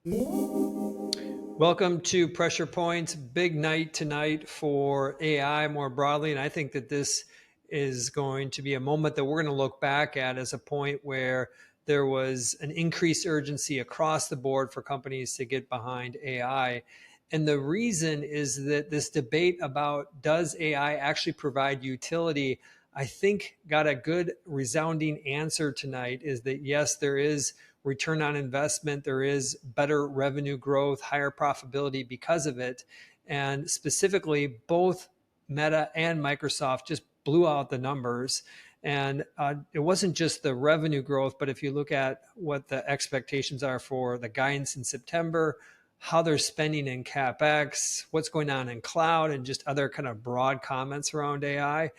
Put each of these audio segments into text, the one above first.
Welcome to Pressure Points. Big night tonight for AI more broadly. And I think that this is going to be a moment that we're going to look back at as a point where there was an increased urgency across the board for companies to get behind AI. And the reason is that this debate about does AI actually provide utility, I think got a good resounding answer tonight is that yes, there is return on investment. There is better revenue growth, higher profitability because of it. And specifically, both Meta and Microsoft just blew out the numbers. And it wasn't just the revenue growth, but if you look at what the expectations are for the guidance in September, how they're spending in Capex, what's going on in cloud, and just other kind of broad comments around AI.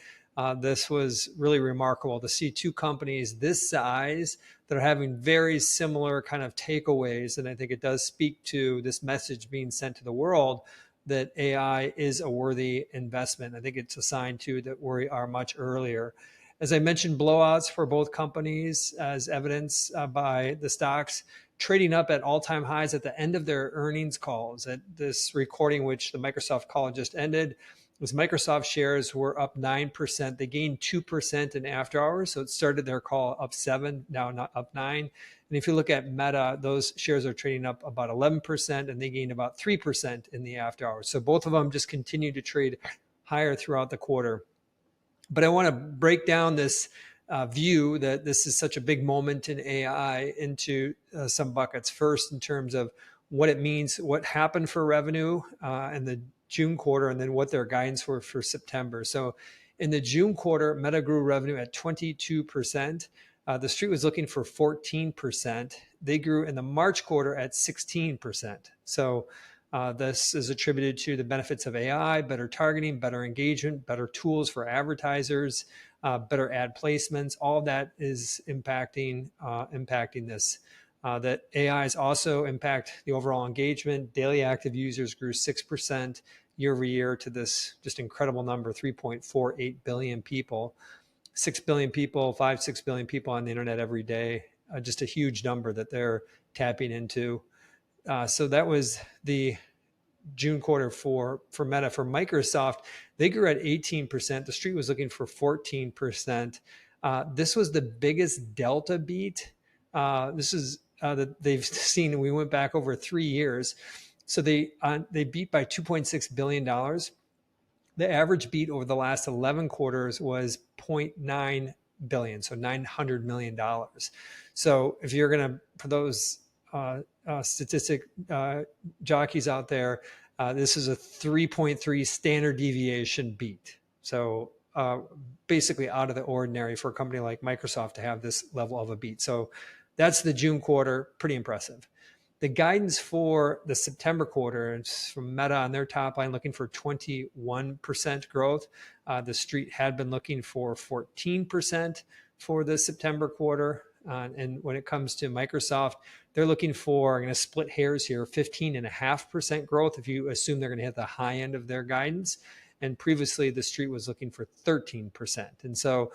This was really remarkable to see two companies this size that are having very similar kind of takeaways. And I think it does speak to this message being sent to the world that AI is a worthy investment. I think it's a sign too that we are much earlier. As I mentioned, blowouts for both companies, as evidenced by the stocks trading up at all-time highs at the end of their earnings calls. At this recording, which the Microsoft call just ended, was Microsoft shares were up 9%. They gained 2% in after hours. So it started their call up 7, now not up 9. And if you look at Meta, those shares are trading up about 11% and they gained about 3% in the after hours. So both of them just continue to trade higher throughout the quarter. But I want to break down this view that this is such a big moment in AI into some buckets. First, in terms of what it means, what happened for revenue in the June quarter, and then what their guidance were for September. So in the June quarter, Meta grew revenue at 22%. The street was looking for 14%. They grew in the March quarter at 16%. So this is attributed to the benefits of AI, better targeting, better engagement, better tools for advertisers, better ad placements. All of that is impacting this. That AIs also impact the overall engagement. Daily active users grew 6% year over year to this just incredible number, 3.48 billion people. 6 billion people, 6 billion people on the internet every day. Just a huge number that they're tapping into. So that was the June quarter for Meta. For Microsoft, they grew at 18%. The street was looking for 14%. This was the biggest delta beat. This is that they've seen. We went back over 3 years. So they beat by $2.6 billion. The average beat over the last 11 quarters was 0.9 billion, so $900 million. So if you're going to, for those statistic jockeys out there, this is a 3.3 standard deviation beat. So basically out of the ordinary for a company like Microsoft to have this level of a beat. So that's the June quarter, pretty impressive. The guidance for the September quarter is from Meta on their top line, looking for 21% growth. The street had been looking for 14% for the September quarter. And when it comes to Microsoft, they're looking for, I'm going to split hairs here, 15.5% growth if you assume they're going to hit the high end of their guidance. And previously, the street was looking for 13%. And so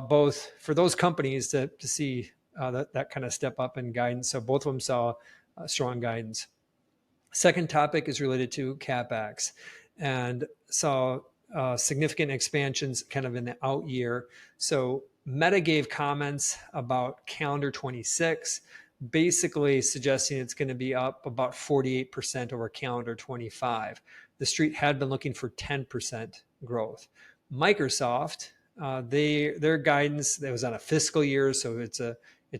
both for those companies to see that kind of step up in guidance. So both of them saw strong guidance. Second topic is related to Capex and saw significant expansions kind of in the out year. So Meta gave comments about calendar 26, basically suggesting it's going to be up about 48% over calendar 25. The street had been looking for 10% growth. Microsoft, their guidance, that was on a fiscal year, so it's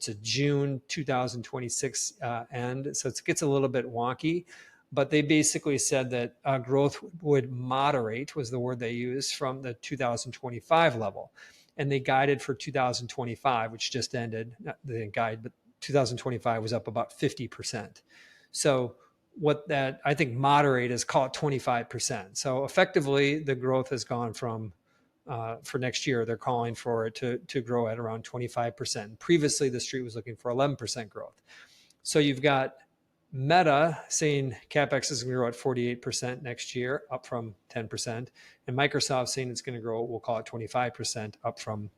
a June 2026 end, so it gets a little bit wonky. But they basically said that growth would moderate, was the word they used, from the 2025 level. And they guided for 2025, which just ended. They didn't guide, but 2025 was up about 50%. So what that, I think, moderate is, call it 25%. So effectively, the growth has gone from, for next year, they're calling for it to grow at around 25%. Previously, the street was looking for 11% growth. So you've got Meta saying Capex is going to grow at 48% next year, up from 10%. And Microsoft saying it's going to grow, we'll call it 25%, up from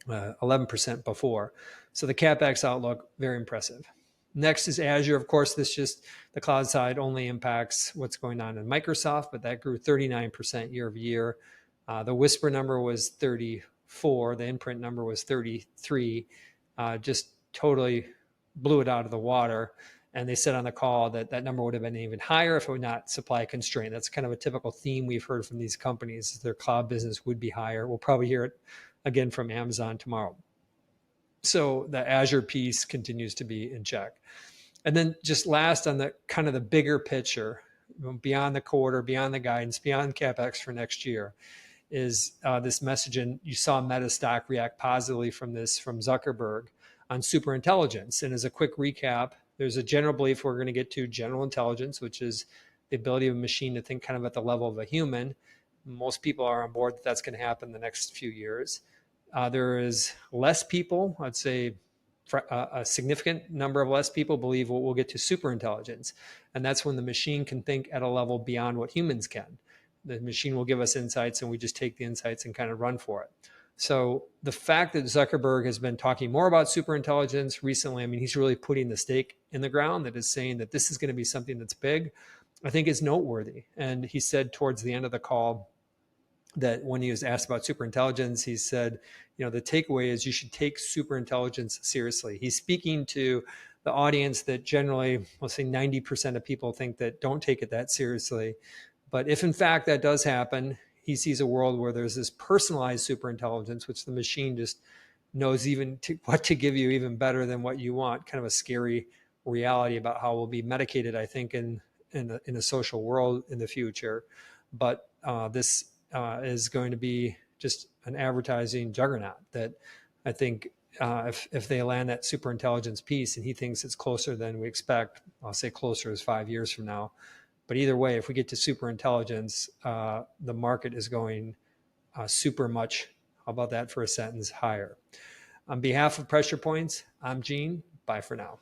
11% before. So the Capex outlook, very impressive. Next is Azure. Of course, this just the cloud side only impacts what's going on in Microsoft, but that grew 39% year over year. The Whisper number was 34. The Imprint number was 33. Just totally blew it out of the water. And they said on the call that that number would have been even higher if it were not supply constrained. That's kind of a typical theme we've heard from these companies. Their cloud business would be higher. We'll probably hear it again from Amazon tomorrow. So the Azure piece continues to be in check. And then just last on the kind of the bigger picture, beyond the quarter, beyond the guidance, beyond Capex for next year, is this message. And you saw Meta stock react positively from this from Zuckerberg on superintelligence. And as a quick recap, there's a general belief we're going to get to general intelligence, which is the ability of a machine to think kind of at the level of a human. Most people are on board that that's going to happen in the next few years. There is less people, I'd say a significant number of less people believe we'll get to superintelligence. And that's when the machine can think at a level beyond what humans can. The machine will give us insights and we just take the insights and kind of run for it. So the fact that Zuckerberg has been talking more about superintelligence recently, I mean, he's really putting the stake in the ground that is saying that this is going to be something that's big, I think is noteworthy. And he said towards the end of the call that when he was asked about superintelligence, he said, you know, the takeaway is you should take superintelligence seriously. He's speaking to the audience that generally, let's say 90% of people think that don't take it that seriously. But if in fact that does happen, he sees a world where there's this personalized superintelligence, which the machine just knows what to give you even better than what you want. Kind of a scary reality about how we'll be medicated, I think, in a social world in the future. But this is going to be just an advertising juggernaut that I think if they land that superintelligence piece and he thinks it's closer than we expect, I'll say closer is 5 years from now. But either way, if we get to superintelligence, the market is going super much, how about that for a sentence, higher. On behalf of Pressure Points, I'm Gene. Bye for now.